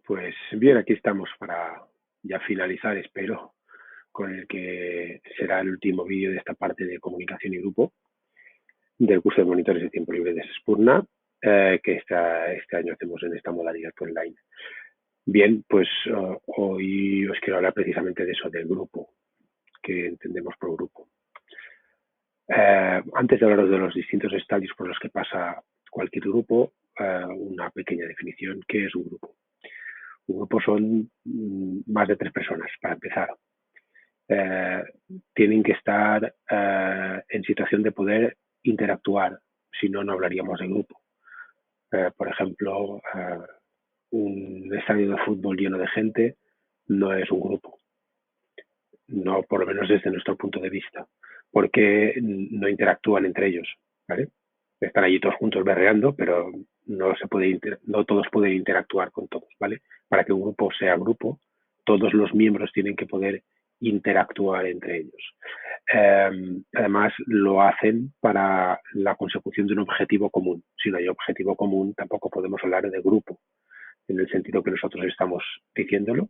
Pues bien, aquí estamos para ya finalizar, espero, con el que será el último vídeo de esta parte de comunicación y grupo del curso de monitores de tiempo libre de Spurna, que este año hacemos en esta modalidad online. Bien, pues hoy os quiero hablar precisamente de eso, del grupo, que entendemos por grupo. Antes de hablaros de los distintos estadios por los que pasa cualquier grupo, una pequeña definición. ¿Qué es un grupo? Un grupo son más de 3 personas, para empezar. Tienen que estar en situación de poder interactuar, si no, no hablaríamos de grupo. Por ejemplo, un estadio de fútbol lleno de gente no es un grupo, no, por lo menos desde nuestro punto de vista, porque no interactúan entre ellos, ¿vale? Están allí todos juntos berreando, pero no todos pueden interactuar con todos, ¿vale? Para que un grupo sea grupo, todos los miembros tienen que poder interactuar entre ellos. Además, lo hacen para la consecución de un objetivo común. Si no hay objetivo común, tampoco podemos hablar de grupo, en el sentido que nosotros estamos diciéndolo.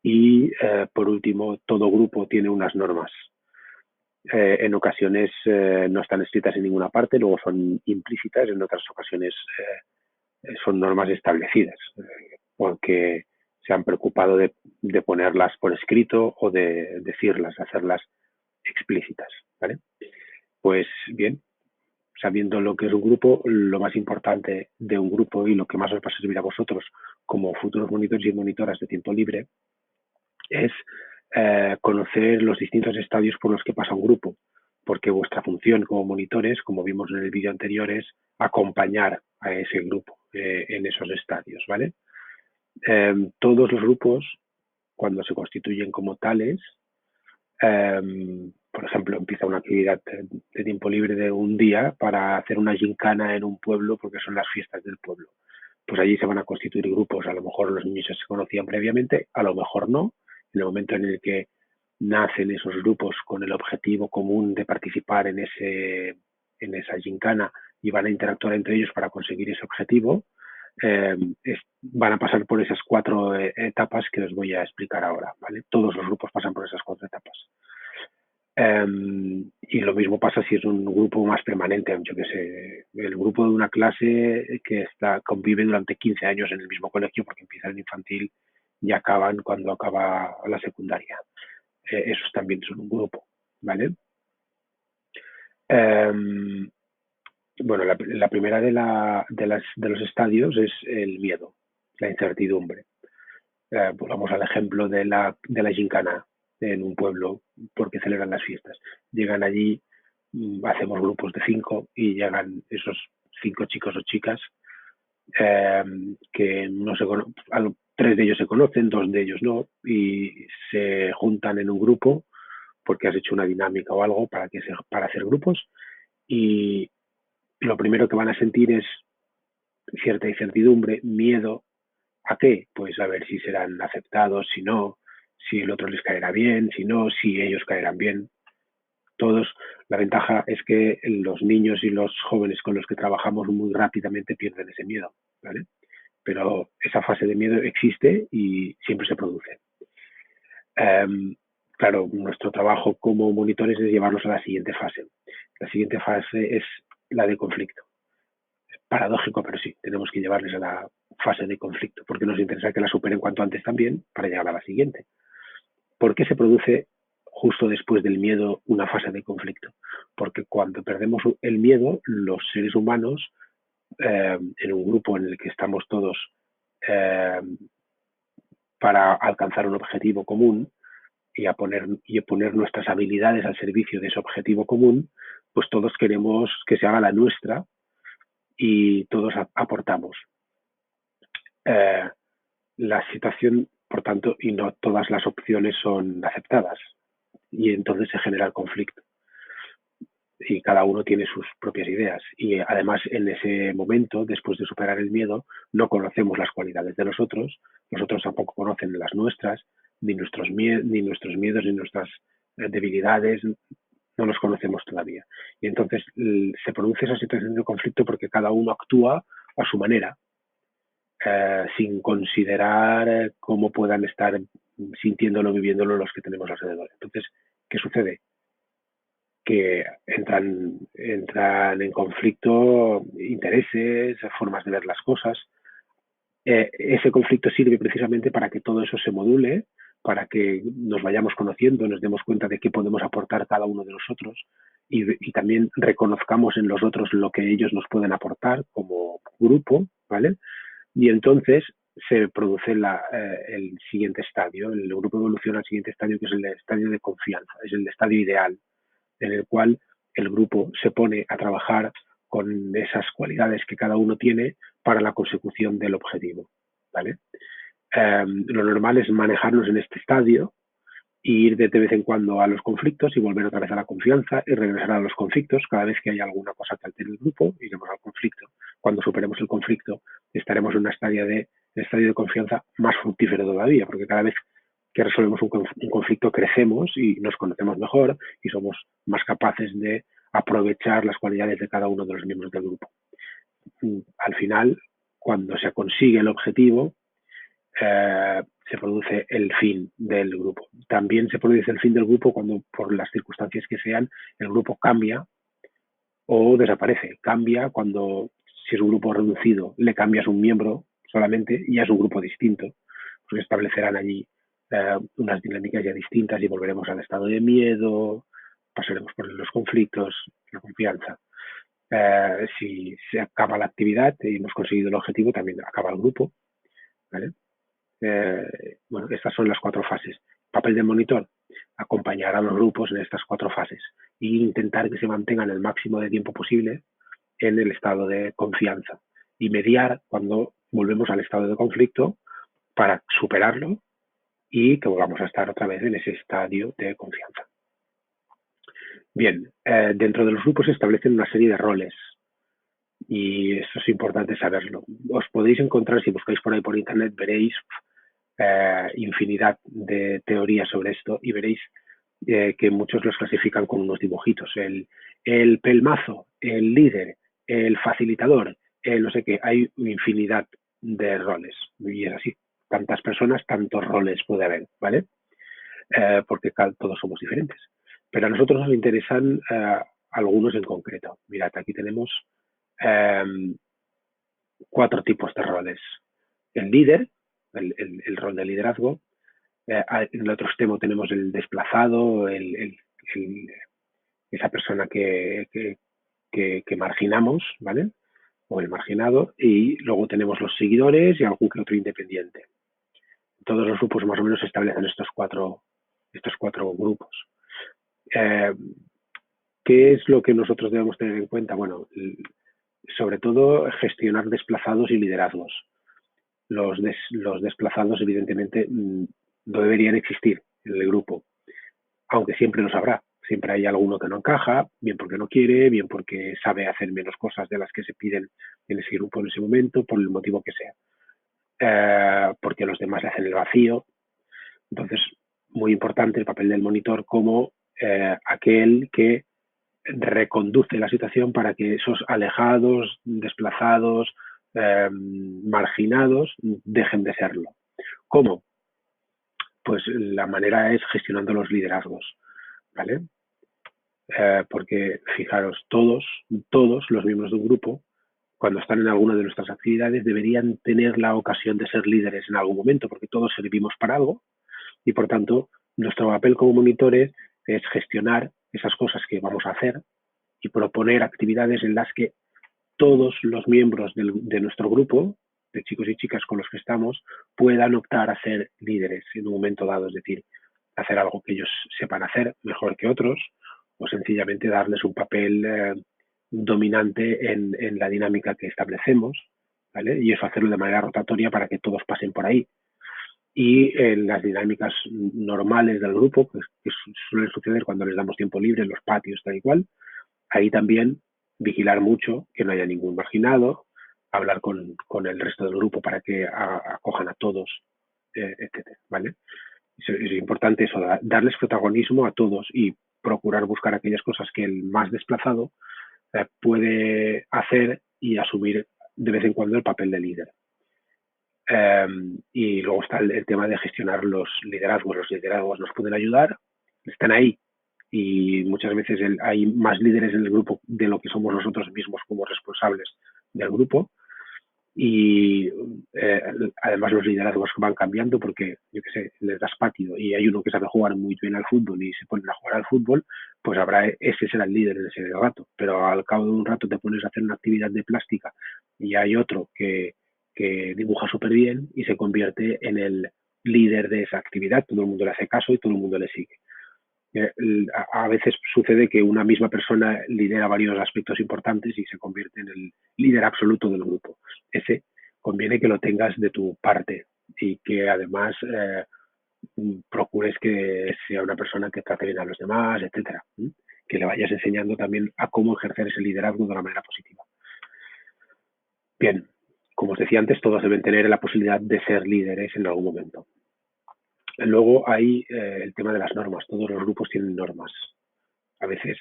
Y, por último, todo grupo tiene unas normas. En ocasiones no están escritas en ninguna parte, luego son implícitas, en otras ocasiones son normas establecidas, porque se han preocupado de ponerlas por escrito o de decirlas, hacerlas explícitas, ¿vale? Pues bien, sabiendo lo que es un grupo, lo más importante de un grupo y lo que más os va a servir a vosotros como futuros monitores y monitoras de tiempo libre es conocer los distintos estadios por los que pasa un grupo, porque vuestra función como monitores, como vimos en el vídeo anterior, es acompañar a ese grupo en esos estadios, ¿vale? Todos los grupos, cuando se constituyen como tales, por ejemplo, empieza una actividad de tiempo libre de un día para hacer una gincana en un pueblo porque son las fiestas del pueblo. Pues allí se van a constituir grupos. A lo mejor los niños se conocían previamente, a lo mejor no. En el momento en el que nacen esos grupos con el objetivo común de participar en esa gincana y van a interactuar entre ellos para conseguir ese objetivo, van a pasar por esas 4 etapas que os voy a explicar ahora, ¿vale? Todos los grupos pasan por esas 4 etapas. Y lo mismo pasa si es un grupo más permanente, yo que sé, el grupo de una clase que convive durante 15 años en el mismo colegio porque empiezan en infantil y acaban cuando acaba la secundaria. Esos también son un grupo, ¿vale? Bueno, la primera de los estadios es el miedo, la incertidumbre. Volvamos al ejemplo de la gincana en un pueblo porque celebran las fiestas. Llegan allí, hacemos grupos de 5 y llegan esos 5 chicos o chicas que no se 3 de ellos se conocen, 2 de ellos no, y se juntan en un grupo porque has hecho una dinámica o algo para hacer grupos, y lo primero que van a sentir es cierta incertidumbre, miedo. ¿A qué? Pues a ver si serán aceptados, si no, si el otro les caerá bien, si no, si ellos caerán bien. Todos, la ventaja es que los niños y los jóvenes con los que trabajamos muy rápidamente pierden ese miedo, ¿vale? Pero esa fase de miedo existe y siempre se produce. Claro, nuestro trabajo como monitores es llevarlos a la siguiente fase. La siguiente fase es la de conflicto. Paradójico, pero sí, tenemos que llevarles a la fase de conflicto, porque nos interesa que la superen cuanto antes también para llegar a la siguiente. ¿Por qué se produce justo después del miedo una fase de conflicto? Porque cuando perdemos el miedo, los seres humanos, en un grupo en el que estamos todos para alcanzar un objetivo común y poner nuestras habilidades al servicio de ese objetivo común, pues todos queremos que se haga la nuestra y todos aportamos. La situación, por tanto, y no todas las opciones son aceptadas, y entonces se genera el conflicto. Y cada uno tiene sus propias ideas. Y además, en ese momento, después de superar el miedo, no conocemos las cualidades de los otros tampoco conocen las nuestras, ni nuestros miedos, ni nuestras debilidades, no los conocemos todavía. Y entonces se produce esa situación de conflicto porque cada uno actúa a su manera. sin considerar cómo puedan estar sintiéndolo, viviéndolo los que tenemos alrededor. Entonces, ¿qué sucede? Que entran en conflicto intereses, formas de ver las cosas. Ese conflicto sirve precisamente para que todo eso se module, para que nos vayamos conociendo, nos demos cuenta de qué podemos aportar cada uno de nosotros y también reconozcamos en los otros lo que ellos nos pueden aportar como grupo, ¿vale? Y entonces se produce el siguiente estadio, el grupo evoluciona al siguiente estadio, que es el estadio de confianza, es el estadio ideal, en el cual el grupo se pone a trabajar con esas cualidades que cada uno tiene para la consecución del objetivo, ¿vale? Lo normal es manejarnos en este estadio e ir de vez en cuando a los conflictos y volver otra vez a la confianza y regresar a los conflictos. Cada vez que hay alguna cosa que altere el grupo, iremos al conflicto. Cuando superemos el conflicto, estaremos en un estadio de confianza más fructífero todavía, porque cada vez que resolvemos un conflicto crecemos y nos conocemos mejor y somos más capaces de aprovechar las cualidades de cada uno de los miembros del grupo. Al final, cuando se consigue el objetivo, se produce el fin del grupo. También se produce el fin del grupo cuando, por las circunstancias que sean, el grupo cambia o desaparece. Cambia cuando, si es un grupo reducido, le cambias un miembro solamente y ya es un grupo distinto, porque establecerán allí unas dinámicas ya distintas y volveremos al estado de miedo, pasaremos por los conflictos, la confianza. Si se acaba la actividad y hemos conseguido el objetivo, también acaba el grupo, ¿vale? Bueno, estas son las 4 fases. Papel del monitor, acompañar a los grupos en estas 4 fases e intentar que se mantengan el máximo de tiempo posible en el estado de confianza y mediar cuando volvemos al estado de conflicto para superarlo y que volvamos a estar otra vez en ese estadio de confianza. Bien, dentro de los grupos se establecen una serie de roles y eso es importante saberlo. Os podéis encontrar, si buscáis por ahí por internet, veréis infinidad de teorías sobre esto y veréis que muchos los clasifican con unos dibujitos. El pelmazo, el líder, el facilitador, el no sé qué. Hay infinidad de roles y es así. Tantas personas, tantos roles puede haber, ¿vale? Porque todos somos diferentes. Pero a nosotros nos interesan algunos en concreto. Mirad, aquí tenemos 4 tipos de roles. El líder, el rol de liderazgo. En el otro extremo tenemos el desplazado, esa persona que marginamos, ¿vale? O el marginado. Y luego tenemos los seguidores y algún que otro independiente. Todos los grupos más o menos se establecen estos cuatro grupos. ¿Qué es lo que nosotros debemos tener en cuenta? Bueno, sobre todo gestionar desplazados y liderazgos. Los desplazados, evidentemente, no deberían existir en el grupo, aunque siempre los habrá. Siempre hay alguno que no encaja, bien porque no quiere, bien porque sabe hacer menos cosas de las que se piden en ese grupo en ese momento, por el motivo que sea. Porque los demás hacen el vacío. Entonces, muy importante el papel del monitor como aquel que reconduce la situación para que esos alejados, desplazados, marginados dejen de serlo. ¿Cómo? Pues la manera es gestionando los liderazgos, ¿vale? Porque fijaros, todos los miembros de un grupo, cuando están en alguna de nuestras actividades, deberían tener la ocasión de ser líderes en algún momento, porque todos servimos para algo y, por tanto, nuestro papel como monitores es gestionar esas cosas que vamos a hacer y proponer actividades en las que todos los miembros de nuestro grupo, de chicos y chicas con los que estamos, puedan optar a ser líderes en un momento dado, es decir, hacer algo que ellos sepan hacer mejor que otros o sencillamente darles un papel dominante en la dinámica que establecemos, ¿vale? Y eso hacerlo de manera rotatoria para que todos pasen por ahí. Y en las dinámicas normales del grupo, que suelen suceder cuando les damos tiempo libre en los patios, tal y cual, ahí también vigilar mucho que no haya ningún marginado, hablar con el resto del grupo para que acojan a todos, etcétera, ¿vale? Es importante eso, darles protagonismo a todos y procurar buscar aquellas cosas que el más desplazado puede hacer y asumir de vez en cuando el papel de líder. Y luego está el tema de gestionar los liderazgos. Los liderazgos nos pueden ayudar, están ahí, y muchas veces hay más líderes en el grupo de lo que somos nosotros mismos como responsables del grupo. Y además los liderazgos van cambiando porque, yo qué sé, les das patio y hay uno que sabe jugar muy bien al fútbol y se ponen a jugar al fútbol, pues ese será el líder en ese rato. Pero al cabo de un rato te pones a hacer una actividad de plástica y hay otro que dibuja súper bien y se convierte en el líder de esa actividad. Todo el mundo le hace caso y todo el mundo le sigue. A veces sucede que una misma persona lidera varios aspectos importantes y se convierte en el líder absoluto del grupo. Ese conviene que lo tengas de tu parte y que además procures que sea una persona que trate bien a los demás, etcétera. Que le vayas enseñando también a cómo ejercer ese liderazgo de una manera positiva. Bien, como os decía antes, todos deben tener la posibilidad de ser líderes en algún momento. Luego hay el tema de las normas. Todos los grupos tienen normas. A veces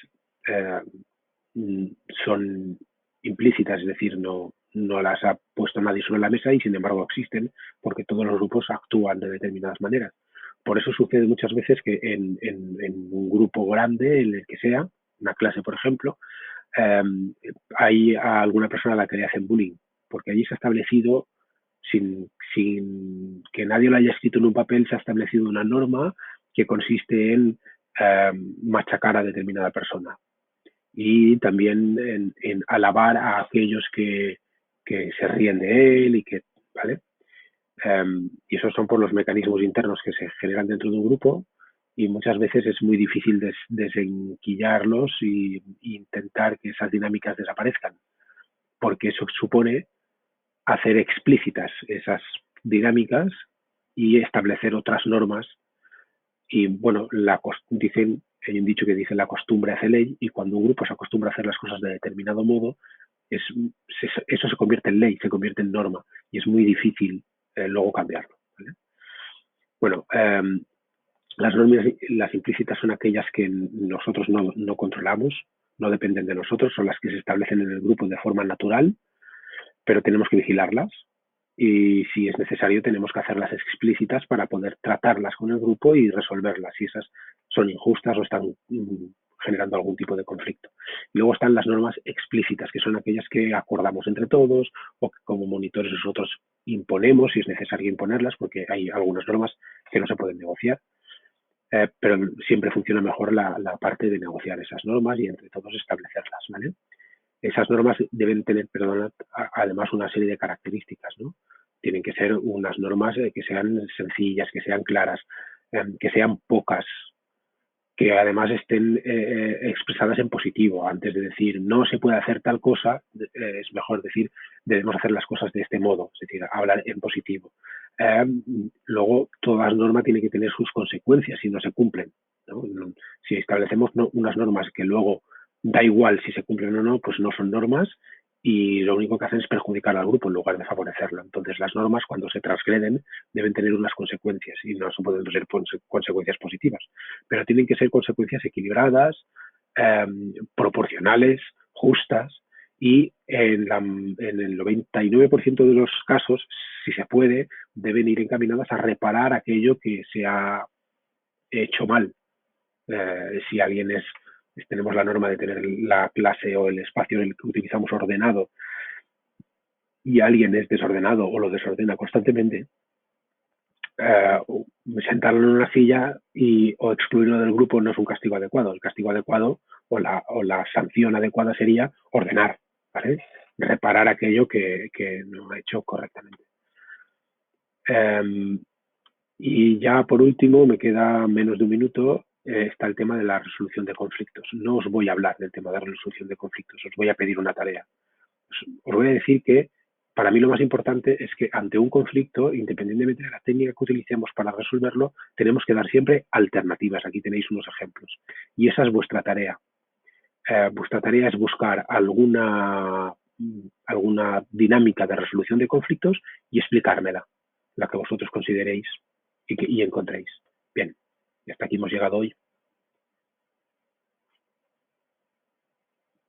son implícitas, es decir, no las ha puesto nadie sobre la mesa y sin embargo existen porque todos los grupos actúan de determinadas maneras. Por eso sucede muchas veces que en un grupo grande, en el que sea, una clase por ejemplo, hay a alguna persona a la que le hacen bullying, porque allí se ha establecido, sin que nadie lo haya escrito en un papel, se ha establecido una norma que consiste en machacar a determinada persona y también en alabar a aquellos que se ríen de él y que, ¿vale? Y esos son por los mecanismos internos que se generan dentro de un grupo y muchas veces es muy difícil desenquillarlos e intentar que esas dinámicas desaparezcan, porque eso supone hacer explícitas esas dinámicas y establecer otras normas. Y bueno, hay un dicho que dice la costumbre hace ley, y cuando un grupo se acostumbra a hacer las cosas de determinado modo, eso se convierte en ley, se convierte en norma y es muy difícil luego cambiarlo, ¿vale? Bueno, las normas, las implícitas, son aquellas que nosotros no controlamos, no dependen de nosotros, son las que se establecen en el grupo de forma natural, pero tenemos que vigilarlas y si es necesario tenemos que hacerlas explícitas para poder tratarlas con el grupo y resolverlas si esas son injustas o están generando algún tipo de conflicto. Y luego están las normas explícitas, que son aquellas que acordamos entre todos o que como monitores nosotros imponemos si es necesario imponerlas, porque hay algunas normas que no se pueden negociar. Pero siempre funciona mejor la parte de negociar esas normas y entre todos establecerlas, ¿vale? Esas normas deben tener, además una serie de características, ¿no? Tienen que ser unas normas que sean sencillas, que sean claras, que sean pocas, que además estén expresadas en positivo. Antes de decir no se puede hacer tal cosa, es mejor decir debemos hacer las cosas de este modo, es decir, hablar en positivo. Luego, toda norma tiene que tener sus consecuencias si no se cumplen, ¿no? Si establecemos unas normas que luego da igual si se cumplen o no, pues no son normas y lo único que hacen es perjudicar al grupo en lugar de favorecerlo. Entonces, las normas, cuando se transgreden, deben tener unas consecuencias y no pueden ser consecuencias positivas, pero tienen que ser consecuencias equilibradas, proporcionales, justas, y en el 99% de los casos, si se puede, deben ir encaminadas a reparar aquello que se ha hecho mal. Si alguien tenemos la norma de tener la clase o el espacio en el que utilizamos ordenado y alguien es desordenado o lo desordena constantemente, sentarlo en una silla o excluirlo del grupo no es un castigo adecuado. El castigo adecuado o la sanción adecuada sería ordenar, ¿vale? Reparar aquello que no ha hecho correctamente. Y ya por último, me queda menos de un minuto, está el tema de la resolución de conflictos. No os voy a hablar del tema de la resolución de conflictos, os voy a pedir una tarea. Os voy a decir que para mí lo más importante es que ante un conflicto, independientemente de la técnica que utilicemos para resolverlo, tenemos que dar siempre alternativas. Aquí tenéis unos ejemplos. Y esa es vuestra tarea. Vuestra tarea es buscar alguna dinámica de resolución de conflictos y explicármela, la que vosotros consideréis y encontréis. Bien, y hasta aquí hemos llegado hoy.